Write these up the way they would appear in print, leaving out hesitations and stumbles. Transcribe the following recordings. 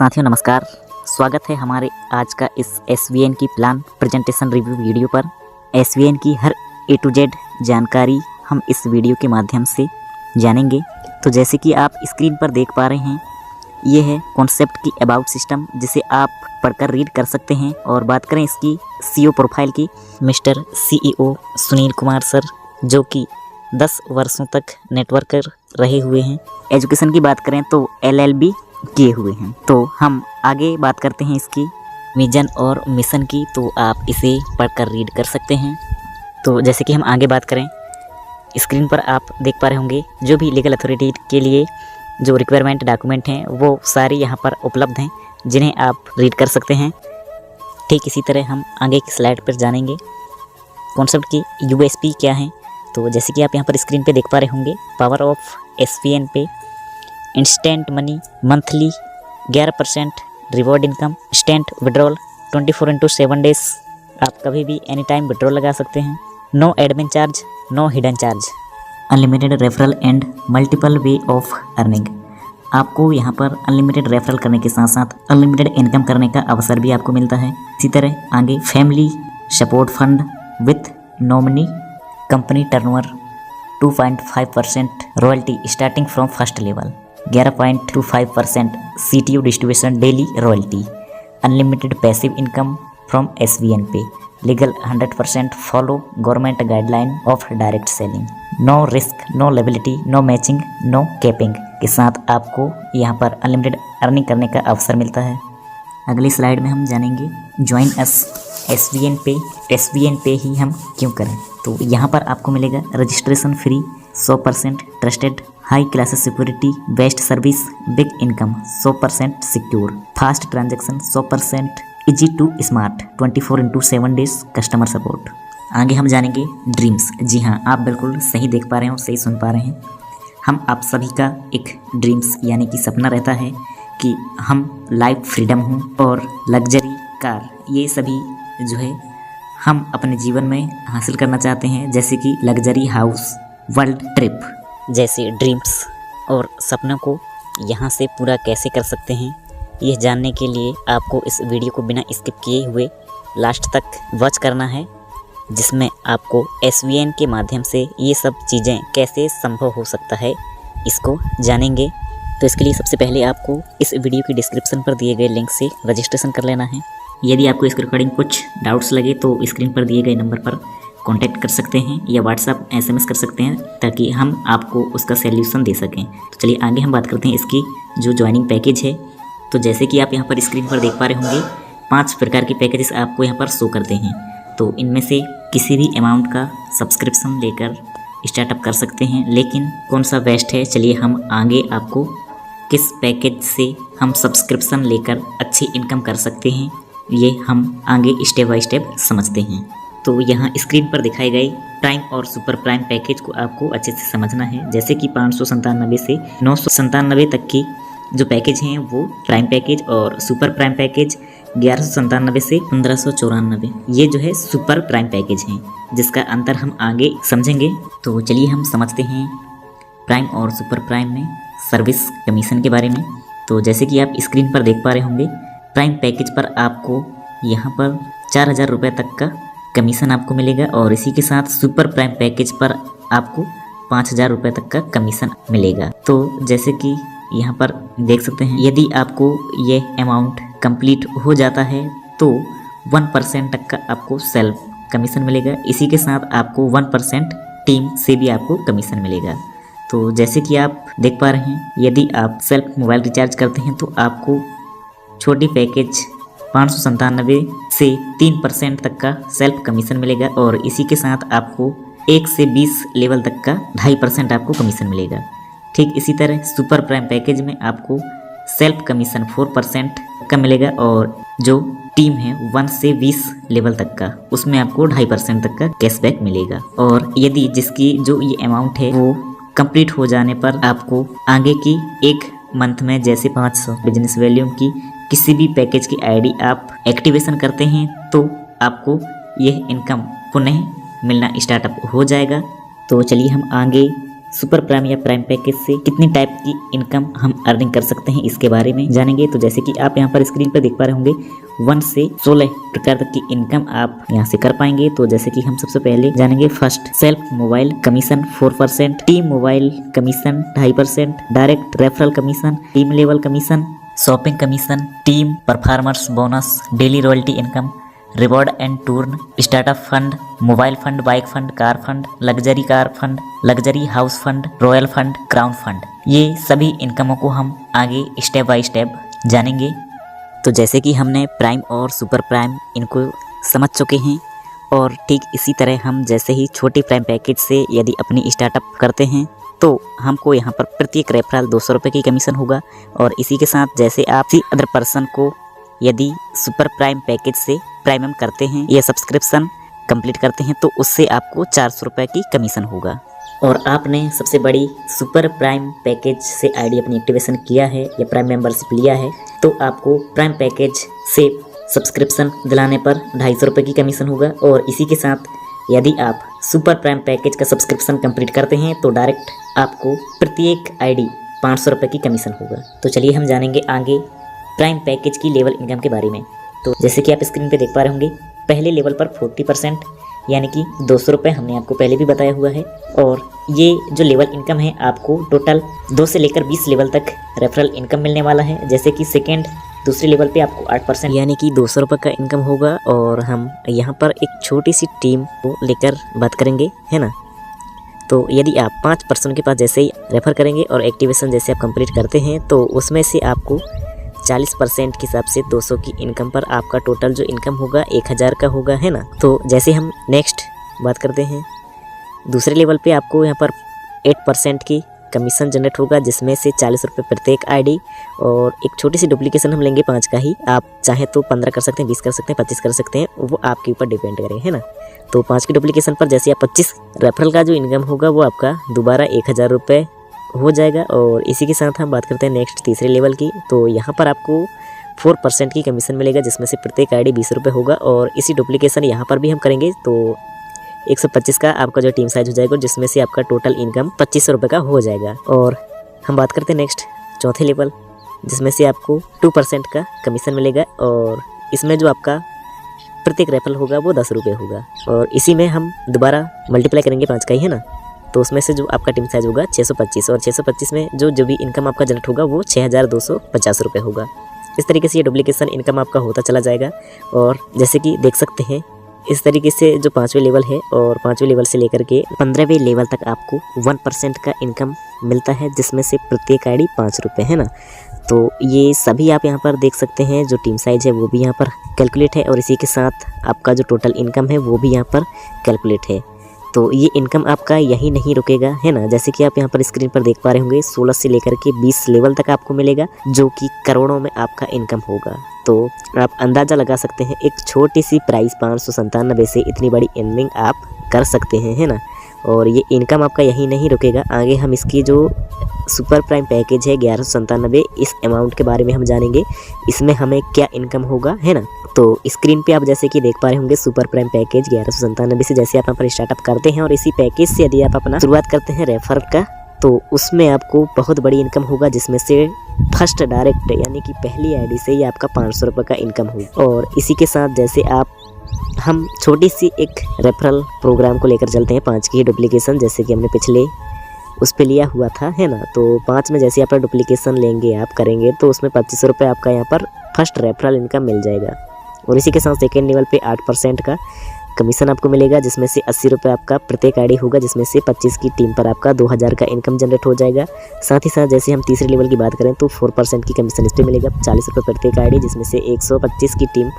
साथियों नमस्कार, स्वागत है हमारे आज का इस SVN की प्लान प्रेजेंटेशन रिव्यू वीडियो पर। SVN की हर A to Z जानकारी हम इस वीडियो के माध्यम से जानेंगे। तो जैसे कि आप स्क्रीन पर देख पा रहे हैं, ये है कॉन्सेप्ट की अबाउट सिस्टम, जिसे आप पढ़कर रीड कर सकते हैं। और बात करें इसकी CEO प्रोफाइल की, mister CEO Sunil Kumar sir, जो कि 10 वर्षों तक नेटवर्कर रहे हुए हैं। एजुकेशन की बात करें तो LLB किए हुए हैं। तो हम आगे बात करते हैं इसकी विजन और मिशन की, तो आप इसे पढ़कर रीड कर सकते हैं। तो जैसे कि हम आगे बात करें, स्क्रीन पर आप देख पा रहे होंगे जो भी लीगल अथॉरिटी के लिए जो रिक्वायरमेंट डॉक्यूमेंट हैं वो सारे यहाँ पर उपलब्ध हैं, जिन्हें आप रीड कर सकते हैं। ठीक इसी तरह हम आगे की स्लाइड पर जानेंगे कॉन्सेप्ट की USP क्या है। तो जैसे कि आप यहाँ पर स्क्रीन पे देख पा रहे होंगे, पावर ऑफ SVN पे instant money monthly 11% reward income, instant withdrawal 24/7 days, आप कभी भी एनी टाइम विड्रॉल लगा सकते हैं। No admin charge, no hidden charge, unlimited referral and multiple way of earning. आपको यहाँ पर अनलिमिटेड रेफरल करने के साथ साथ अनलिमिटेड इनकम करने का अवसर भी आपको मिलता है। इसी तरह आगे family support fund with nominee, company turnover 2.5% royalty starting from first level, 11.25% CTO distribution daily royalty, unlimited passive income from SVN पे, legal 100% follow government guideline of direct selling, no risk, no liability, no matching, no capping के साथ आपको यहाँ पर unlimited earning करने का अवसर मिलता है। अगली स्लाइड में हम जानेंगे ज्वाइन अस SVN पे ही हम क्यों करें। तो यहाँ पर आपको मिलेगा registration free, 100% trusted, high class security, best service, big income, 100% secure, fast transaction, 100% easy to smart, 24/7 days customer support. आगे हम जानेंगे ड्रीम्स। जी हाँ, आप बिल्कुल सही देख पा रहे हैं और सही सुन पा रहे हैं। हम आप सभी का एक ड्रीम्स यानी कि सपना रहता है कि हम लाइफ फ्रीडम हों और लग्जरी कार, ये सभी जो है हम अपने जीवन में हासिल करना चाहते हैं, जैसे कि लग्जरी हाउस, वर्ल्ड ट्रिप जैसे ड्रीम्स और सपनों को यहाँ से पूरा कैसे कर सकते हैं, यह जानने के लिए आपको इस वीडियो को बिना स्किप किए हुए लास्ट तक वॉच करना है, जिसमें आपको SVN के माध्यम से ये सब चीज़ें कैसे संभव हो सकता है इसको जानेंगे। तो इसके लिए सबसे पहले आपको इस वीडियो की डिस्क्रिप्शन पर दिए गए लिंक से रजिस्ट्रेशन कर लेना है। यदि आपको इसके रिगार्डिंग कुछ डाउट्स लगे तो स्क्रीन पर दिए गए नंबर पर कांटेक्ट कर सकते हैं या व्हाट्सएप SMS कर सकते हैं, ताकि हम आपको उसका सॉल्यूशन दे सकें। तो चलिए आगे हम बात करते हैं इसकी जो ज्वाइनिंग पैकेज है। तो जैसे कि आप यहाँ पर स्क्रीन पर देख पा रहे होंगे, 5 प्रकार के पैकेजेस आपको यहाँ पर शो करते हैं। तो इनमें से किसी भी अमाउंट का सब्सक्रिप्शन लेकर स्टार्टअप कर सकते हैं, लेकिन कौन सा बेस्ट है, चलिए हम आगे आपको किस पैकेज से हम सब्सक्रिप्शन लेकर अच्छी इनकम कर सकते हैं, ये हम आगे स्टेप बाय स्टेप समझते हैं। तो यहाँ स्क्रीन पर दिखाए गए प्राइम और सुपर प्राइम पैकेज को आपको अच्छे से समझना है। जैसे कि 597 से 997 तक की जो पैकेज हैं वो प्राइम पैकेज, और सुपर प्राइम पैकेज 1197 से 1594, ये जो है सुपर प्राइम पैकेज हैं, जिसका अंतर हम आगे समझेंगे। तो चलिए हम समझते हैं प्राइम और सुपर प्राइम में सर्विस कमीशन के बारे में। तो जैसे कि आप स्क्रीन पर देख पा रहे होंगे, प्राइम पैकेज पर आपको यहाँ पर 4000 रुपये तक का कमीशन आपको मिलेगा, और इसी के साथ सुपर प्राइम पैकेज पर आपको 5000 रुपये तक का कमीशन मिलेगा। तो जैसे कि यहाँ पर देख सकते हैं, यदि आपको ये अमाउंट कंप्लीट हो जाता है तो 1% तक का आपको सेल्फ कमीशन मिलेगा। इसी के साथ आपको 1% टीम से भी आपको कमीशन मिलेगा। तो जैसे कि आप देख पा रहे हैं, यदि आप सेल्फ मोबाइल रिचार्ज करते हैं तो आपको छोटी पैकेज 597 से 3% तक का सेल्फ कमीशन मिलेगा, और इसी के साथ आपको 1 से 20 लेवल तक का 2.5% आपको कमीशन मिलेगा। ठीक इसी तरह सुपर प्राइम पैकेज में आपको सेल्फ कमीशन 4% का मिलेगा, और जो टीम है 1 से 20 लेवल तक का, उसमें आपको 2.5% तक का कैशबैक मिलेगा। और यदि जिसकी जो ये अमाउंट है वो कंप्लीट हो जाने पर आपको आगे की 1 मंथ में, जैसे 500 बिजनेस वॉल्यूम की किसी भी पैकेज की ID आप एक्टिवेशन करते हैं तो आपको यह इनकम पुनः मिलना स्टार्टअप हो जाएगा। तो चलिए हम आगे सुपर प्राइम या प्राइम पैकेज से कितनी टाइप की इनकम हम अर्निंग कर सकते हैं इसके बारे में जानेंगे। तो जैसे कि आप यहाँ पर स्क्रीन पर देख पा रहे होंगे 1 से 16 प्रकार तक की इनकम आप यहाँ से कर पाएंगे। तो जैसे कि हम सबसे पहले जानेंगे first self mobile commission 4%, team mobile commission 2.5%, direct referral commission, team level commission, shopping commission, team performers bonus, daily royalty income, reward and tour, startup fund, mobile fund, bike fund, car fund, luxury car fund, luxury house fund, royal fund, crown fund. ये सभी इनकमों को हम आगे step by step जानेंगे। तो जैसे कि हमने प्राइम और सुपर प्राइम इनको समझ चुके हैं और ठीक इसी तरह हम जैसे ही छोटी प्राइम पैकेज से यदि अपनी स्टार्टअप करते हैं तो हमको यहाँ पर प्रत्येक रेफरल 200 रुपये की कमीशन होगा। और इसी के साथ जैसे आप किसी अदर पर्सन को यदि सुपर प्राइम पैकेज से प्राइमम करते हैं या सब्सक्रिप्शन कंप्लीट करते हैं तो उससे आपको 400 रुपये की कमीशन होगा। और आपने सबसे बड़ी सुपर प्राइम पैकेज से आईडी अपनी एक्टिवेशन किया है या प्राइम मेंबरशिप लिया है तो आपको प्राइम पैकेज से सब्सक्रिप्शन दिलाने पर 250 रुपये की कमीशन होगा। और इसी के साथ यदि आप सुपर प्राइम पैकेज का सब्सक्रिप्शन कंप्लीट करते हैं तो डायरेक्ट आपको प्रत्येक आईडी 500 रुपये की कमीशन होगा। तो चलिए हम जानेंगे आगे प्राइम पैकेज की लेवल इनकम के बारे में। तो जैसे कि आप स्क्रीन पे देख पा रहे होंगे पहले लेवल पर 40% यानी कि 200 रुपये हमने आपको पहले भी बताया हुआ है। और ये जो लेवल इनकम है आपको टोटल 2 से लेकर 20 लेवल तक रेफरल इनकम मिलने वाला है। जैसे कि सेकेंड दूसरे लेवल पे आपको 8% यानी कि 200 रुपये का इनकम होगा। और हम यहाँ पर एक छोटी सी टीम को लेकर बात करेंगे, है ना। तो यदि आप 5 पर्सन के पास जैसे ही रेफर करेंगे और एक्टिवेशन जैसे आप कंप्लीट करते हैं तो उसमें से आपको 40% के हिसाब से 200 की इनकम पर आपका टोटल जो इनकम होगा 1000 का होगा, है ना। तो जैसे हम नेक्स्ट बात करते हैं दूसरे लेवल पे आपको यहाँ पर 8% की कमीशन जनरेट होगा जिसमें से 40 रुपये प्रत्येक आईडी। और एक छोटी सी डुप्लीकेशन हम लेंगे 5 का ही, आप चाहे तो 15 कर सकते हैं, 20 कर सकते हैं, 25 कर सकते हैं, वो आपके ऊपर डिपेंड करेगा, है ना। तो 5 की डुप्लीकेशन पर जैसे आप 25 रेफरल का जो इनकम होगा वो आपका दोबारा 1000 रुपये हो जाएगा। और इसी के साथ हम बात करते हैं नेक्स्ट तीसरे लेवल की। तो यहाँ पर आपको 4% की कमीशन मिलेगा जिसमें से प्रत्येक आईडी 20 रुपये होगा। और इसी डुप्लीकेशन यहाँ पर भी हम करेंगे तो 125 का आपका जो टीम साइज हो जाएगा जिसमें से आपका टोटल इनकम 2500 रुपये का हो जाएगा। और हम बात करते हैं नेक्स्ट चौथे लेवल जिसमें से आपको 2% का कमीशन मिलेगा। और इसमें जो आपका प्रत्येक रेफरल होगा वो 10 रुपये होगा। और इसी में हम दोबारा मल्टीप्लाई करेंगे 5 का ही, है ना। तो उसमें से जो आपका टीम साइज होगा 625 और 625 में जो भी इनकम आपका जनरेट होगा वो 6250 रुपये होगा। इस तरीके से ये डुप्लीकेशन इनकम आपका होता चला जाएगा। और जैसे कि देख सकते हैं इस तरीके से जो 5वें लेवल है और 5वें लेवल से लेकर के 15वें लेवल तक आपको 1% का इनकम मिलता है जिसमें से प्रत्येक आईडी 5 रुपये, है ना। तो ये सभी आप यहाँ पर देख सकते हैं जो टीम साइज है वो भी यहाँ पर कैलकुलेट है और इसी के साथ आपका जो टोटल इनकम है वो भी यहाँ पर कैलकुलेट है। तो ये इनकम आपका यही नहीं रुकेगा, है ना। जैसे कि आप यहाँ पर स्क्रीन पर देख पा रहे होंगे 16 से लेकर के 20 लेवल तक आपको मिलेगा जो कि करोड़ों में आपका इनकम होगा। तो आप अंदाज़ा लगा सकते हैं एक छोटी सी प्राइस 597 से इतनी बड़ी अर्निंग आप कर सकते हैं, है ना। और ये इनकम आपका यही नहीं रुकेगा, आगे हम इसकी जो सुपर प्राइम पैकेज है 1197 इस अमाउंट के बारे में हम जानेंगे, इसमें हमें क्या इनकम होगा, है ना। तो स्क्रीन पे आप जैसे कि देख पा रहे होंगे सुपर प्राइम पैकेज 1197 से जैसे आप यहाँ पर स्टार्टअप करते हैं और इसी पैकेज से यदि आप अपना शुरुआत करते हैं रेफर का तो उसमें आपको बहुत बड़ी इनकम होगा जिसमें से फर्स्ट डायरेक्ट यानी कि पहली आईडी से ही आपका 500 रुपये का इनकम होगा। और इसी के साथ जैसे हम छोटी सी एक रेफरल प्रोग्राम को लेकर चलते हैं 5 की डुप्लीकेशन जैसे कि हमने पिछले उस पर लिया हुआ था, है ना। तो 5 में जैसे आप डुप्लीकेशन लेंगे आप करेंगे तो उसमें 2500 रुपये आपका यहाँ पर फर्स्ट रेफरल इनकम मिल जाएगा। और इसी के साथ सेकेंड लेवल पे 8% का कमीशन आपको मिलेगा जिसमें से 80 रुपये आपका प्रत्येक आईडी होगा जिसमें से 25 की टीम पर आपका 2000 का इनकम जनरेट हो जाएगा। साथ ही साथ जैसे हम तीसरे लेवल की बात करें तो 4% की कमीशन इस पर मिलेगा 40 रुपये प्रत्येक आईडी जिसमें से 125 की टीम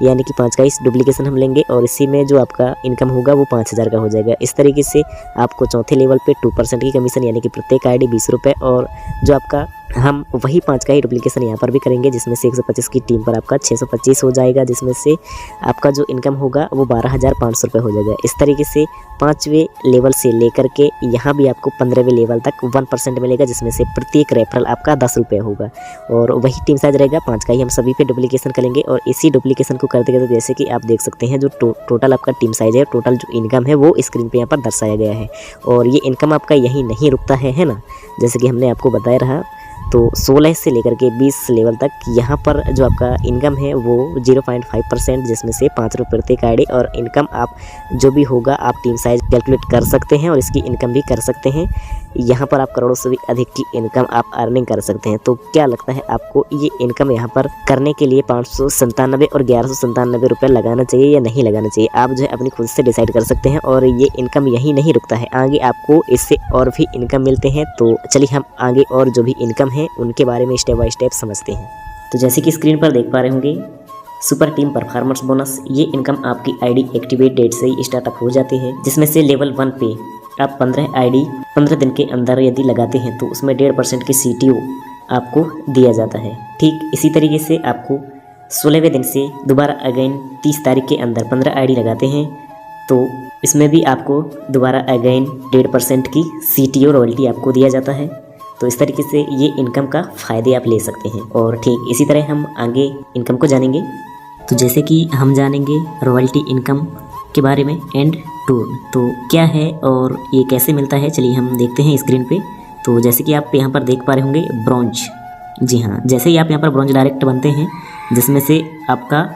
यानी कि 5 का इस डुप्लीकेशन हम लेंगे और इसी में जो आपका इनकम होगा वो 5000 का हो जाएगा। इस तरीके से आपको चौथे लेवल पे 2% की कमीशन यानी कि प्रत्येक आईडी 20 रुपये और जो आपका हम वही 5 का ही डुप्लीकेशन यहाँ पर भी करेंगे, जिसमें से 125 की टीम पर आपका 625 हो जाएगा, जिसमें से आपका जो इनकम होगा वो 12,500 रुपये हो जाएगा। इस तरीके से 5वें लेवल से लेकर के यहाँ भी आपको 15वें लेवल तक 1% मिलेगा, जिसमें से प्रत्येक रेफरल आपका 10 रुपये होगा। और वही टीम साइज रहेगा 5 का ही, हम सभी पे डुप्लीकेशन करेंगे। और इसी डुप्लीकेशन को करते करते जैसे कि आप देख सकते हैं, जो टोटल आपका टीम साइज है, टोटल जो इनकम है वो स्क्रीन पर यहाँ पर दर्शाया गया है। और ये इनकम आपका यहीं नहीं रुकता है ना, जैसे कि हमने आपको बताया रहा। तो 16 से लेकर के 20 लेवल तक यहाँ पर जो आपका इनकम है वो 0.5%, जिसमें से 5 रुपये प्रत्येक आईडी। और इनकम आप जो भी होगा आप टीम साइज कैलकुलेट कर सकते हैं और इसकी इनकम भी कर सकते हैं। यहाँ पर आप करोड़ों से भी अधिक की इनकम आप अर्निंग कर सकते हैं। तो क्या लगता है आपको, ये इनकम यहाँ पर करने के लिए 597 और 1197 रुपये लगाना चाहिए या नहीं लगाना चाहिए? आप जो है अपनी खुद से डिसाइड कर सकते हैं। और ये इनकम यहीं नहीं रुकता है, आगे आपको इससे और भी इनकम मिलते हैं। तो चलिए हम आगे और जो भी इनकम है उनके बारे में स्टेप बाय स्टेप समझते हैं। तो जैसे कि स्क्रीन पर देख पा रहे होंगे, सुपर टीम परफॉर्मेंस बोनस, ये इनकम आपकी आईडी एक्टिवेट डेट से ही स्टार्टअप हो जाती है, जिसमें से लेवल 1 पे आप 15 आईडी 15 दिन के अंदर यदि लगाते हैं तो उसमें 1.5% की CTO आपको दिया जाता है। ठीक इसी तरीके से आपको 16वें दिन से दोबारा अगेन 30 तारीख के अंदर 15 आईडी लगाते हैं तो इसमें भी आपको दोबारा अगेन 1.5% की CTO रॉयल्टी आपको दिया जाता है। तो इस तरीके से ये इनकम का फ़ायदे आप ले सकते हैं। और ठीक इसी तरह हम आगे इनकम को जानेंगे। तो जैसे कि हम जानेंगे रॉयल्टी इनकम के बारे में एंड टूर, तो क्या है और ये कैसे मिलता है, चलिए हम देखते हैं स्क्रीन पे। तो जैसे कि आप यहाँ पर देख पा रहे होंगे ब्रॉन्ज, जी हाँ, जैसे ही आप यहाँ पर ब्रॉन्ज डायरेक्ट बनते हैं, जिसमें से आपका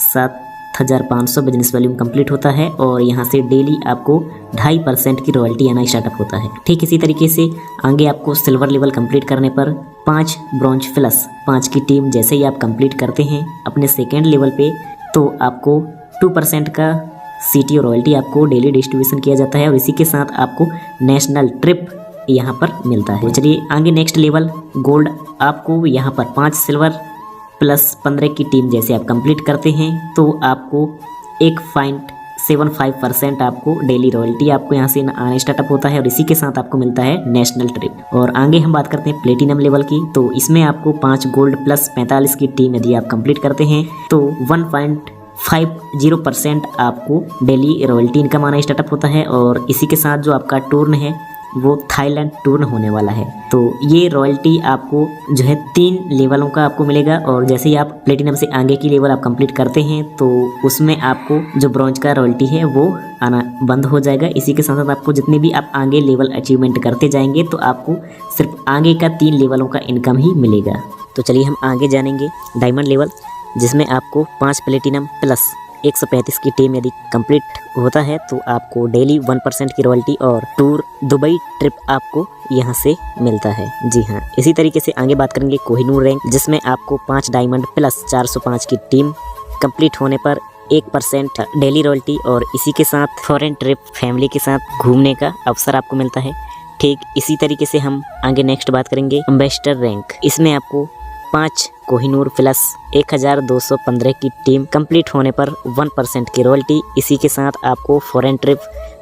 7,500 बिजनेस वॉल्यूम कंप्लीट होता है और यहाँ से डेली आपको 2.5% की रॉयल्टी आना स्टार्टअप होता है। ठीक इसी तरीके से आगे आपको सिल्वर लेवल कंप्लीट करने पर 5 ब्रॉन्ज प्लस 5 की टीम जैसे ही आप कंप्लीट करते हैं अपने सेकेंड लेवल पे, तो आपको 2% का CTO रॉयल्टी आपको डेली डिस्ट्रीब्यूशन किया जाता है। और इसी के साथ आपको नेशनल ट्रिप यहाँ पर मिलता है। चलिए आगे नेक्स्ट लेवल गोल्ड, आपको यहाँ पर 5 सिल्वर प्लस 15 की टीम जैसे आप कंप्लीट करते हैं तो आपको 1.75% आपको डेली रॉयल्टी आपको यहाँ से आना स्टार्टअप होता है। और इसी के साथ आपको मिलता है नेशनल ट्रिप। और आगे हम बात करते हैं प्लेटिनम लेवल की, तो इसमें आपको 5 गोल्ड प्लस 45 की टीम यदि आप कंप्लीट करते हैं तो 1.50% आपको डेली रॉयल्टी इनकम आना स्टार्टअप होता है। और इसी के साथ जो आपका टूर्न है वो थाईलैंड टूर्न होने वाला है। तो ये रॉयल्टी आपको जो है 3 लेवलों का आपको मिलेगा। और जैसे ही आप प्लेटिनम से आगे की लेवल आप कंप्लीट करते हैं तो उसमें आपको जो ब्रॉन्ज का रॉयल्टी है वो आना बंद हो जाएगा। इसी के साथ साथ आपको जितने भी आप आगे लेवल अचीवमेंट करते जाएंगे तो आपको सिर्फ आगे का 3 लेवलों का इनकम ही मिलेगा। तो चलिए हम आगे जानेंगे डायमंड लेवल, जिसमें आपको 5 प्लेटिनम प्लस 135 की टीम यदि कंप्लीट होता है तो आपको डेली 1% की रॉयल्टी और टूर दुबई ट्रिप आपको यहाँ से मिलता है। जी हाँ, इसी तरीके से आगे बात करेंगे कोहिनूर रैंक, जिसमें आपको 5 डायमंड प्लस 405 की टीम कंप्लीट होने पर 1% डेली रॉयल्टी और इसी के साथ फॉरेन ट्रिप फैमिली के साथ घूमने का अवसर आपको मिलता है। ठीक इसी तरीके से हम आगे नेक्स्ट बात करेंगे एम्बेसडर रैंक, इसमें आपको 5 कोहिनूर प्लस 1215 की टीम कंप्लीट होने पर 1% की रॉयल्टी, इसी के साथ आपको फॉरेन ट्रिप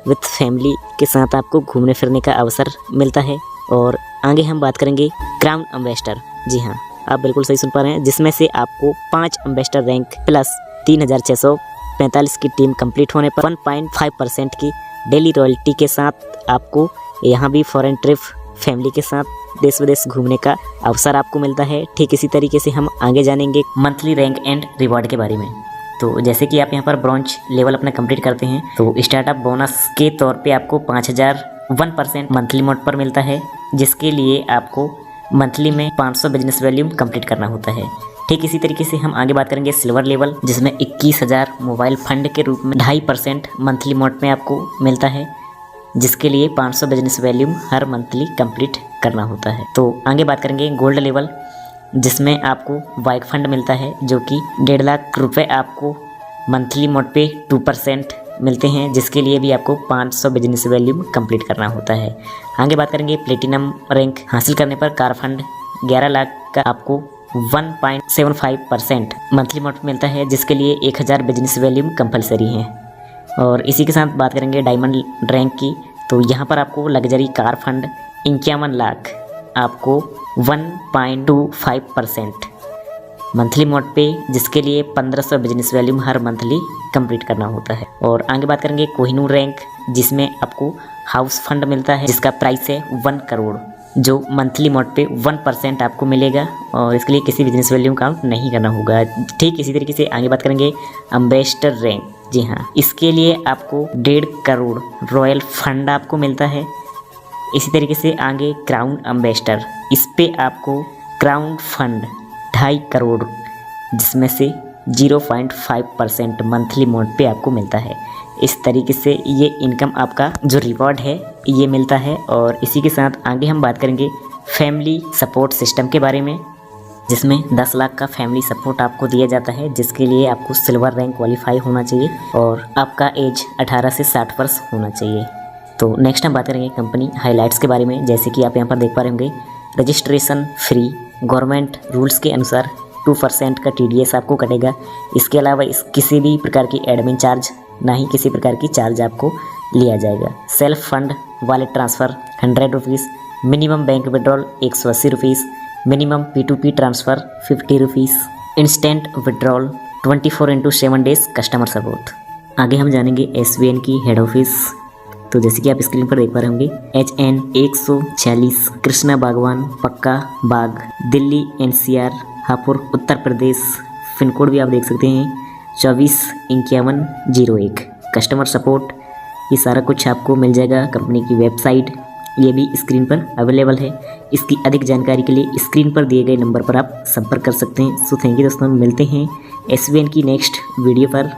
विथ फैमिली के साथ आपको घूमने फिरने का अवसर मिलता है। और आगे हम बात करेंगे क्राउन एम्बेसडर, जी हाँ आप बिल्कुल सही सुन पा रहे हैं, जिसमें से आपको 5 एम्बेसडर रैंक प्लस 3645 की टीम कंप्लीट होने पर 1.5% की डेली रॉयल्टी के साथ आपको यहाँ भी फॉरेन ट्रिप फैमिली के साथ देश विदेश घूमने का अवसर आपको मिलता है। ठीक इसी तरीके से हम आगे जानेंगे मंथली रैंक एंड रिवॉर्ड के बारे में। तो जैसे कि आप यहाँ पर ब्रॉन्ज लेवल अपना कंप्लीट करते हैं तो स्टार्टअप बोनस के तौर पे आपको 5001% मंथली मोड पर मिलता है, जिसके लिए आपको मंथली में 500 बिजनेस वॉल्यूम कंप्लीट करना होता है। ठीक इसी तरीके से हम आगे बात करेंगे सिल्वर लेवल, जिसमें 21,000 मोबाइल फंड के रूप में 2.5% मंथली मोड में आपको मिलता है, जिसके लिए 500 बिजनेस वैल्यूम हर मंथली कंप्लीट करना होता है। तो आगे बात करेंगे गोल्ड लेवल, जिसमें आपको बाइक फंड मिलता है जो कि 1.5 लाख रुपए आपको मंथली मोड पे 2% मिलते हैं, जिसके लिए भी आपको 500 बिजनेस वैल्यूम कंप्लीट करना होता है। आगे बात करेंगे प्लेटिनम रैंक हासिल करने पर कार फंड 11 लाख का आपको 1.75% मंथली मोड मिलता है, जिसके लिए 1000 बिजनेस वैल्यूम कंपलसरी है। और इसी के साथ बात करेंगे डायमंड रैंक की, तो यहाँ पर आपको लग्जरी कार फंड 51 लाख आपको 1.25% मंथली मोड पे, जिसके लिए 1500 बिजनेस वैल्यूम हर मंथली कंप्लीट करना होता है। और आगे बात करेंगे कोहिनूर रैंक, जिसमें आपको हाउस फंड मिलता है जिसका प्राइस है 1 करोड़, जो मंथली मोड पे 1% आपको मिलेगा और इसके लिए किसी बिजनेस वैल्यूम काउंट नहीं करना होगा। ठीक इसी तरीके से आगे बात करेंगे एम्बेसडर रैंक। जी हाँ, इसके लिए आपको 1.5 करोड़ रॉयल फंड आपको मिलता है। इसी तरीके से आगे क्राउन एम्बेसडर, इस पे आपको क्राउन फंड 2.5 करोड़, जिसमें से 0.5% मंथली मोड पे आपको मिलता है। इस तरीके से ये इनकम आपका जो रिवॉर्ड है ये मिलता है। और इसी के साथ आगे हम बात करेंगे फैमिली सपोर्ट सिस्टम के बारे में, जिसमें 10 लाख का फैमिली सपोर्ट आपको दिया जाता है, जिसके लिए आपको सिल्वर रैंक क्वालिफाई होना चाहिए और आपका एज 18 से 60 वर्ष होना चाहिए। तो नेक्स्ट हम बात करेंगे कंपनी हाइलाइट्स के बारे में। जैसे कि आप यहाँ पर देख पा रहे होंगे, रजिस्ट्रेशन फ्री, गवर्नमेंट रूल्स के अनुसार 2% का TDS आपको कटेगा। इसके अलावा किसी भी प्रकार की एडमिन चार्ज, ना ही किसी प्रकार की चार्ज आपको लिया जाएगा। Self fund wallet transfer 100 rupees, minimum bank withdrawal 180 rupees, minimum P2P transfer 50 rupees, instant withdrawal 24/7 days customer support. आगे हम जानेंगे SVN की हेड ऑफिस। तो जैसे कि आप स्क्रीन पर देख पा रहे होंगे, HN 146 कृष्णा बागवान पक्का बाग, Delhi NCR Hapur Uttar Pradesh. Pin code भी आप देख सकते हैं 245101। कस्टमर सपोर्ट, ये सारा कुछ आपको मिल जाएगा। कंपनी की वेबसाइट ये भी स्क्रीन पर अवेलेबल है। इसकी अधिक जानकारी के लिए स्क्रीन पर दिए गए नंबर पर आप संपर्क कर सकते हैं। सो थैंक यू दोस्तों, मिलते हैं SVN की नेक्स्ट वीडियो पर।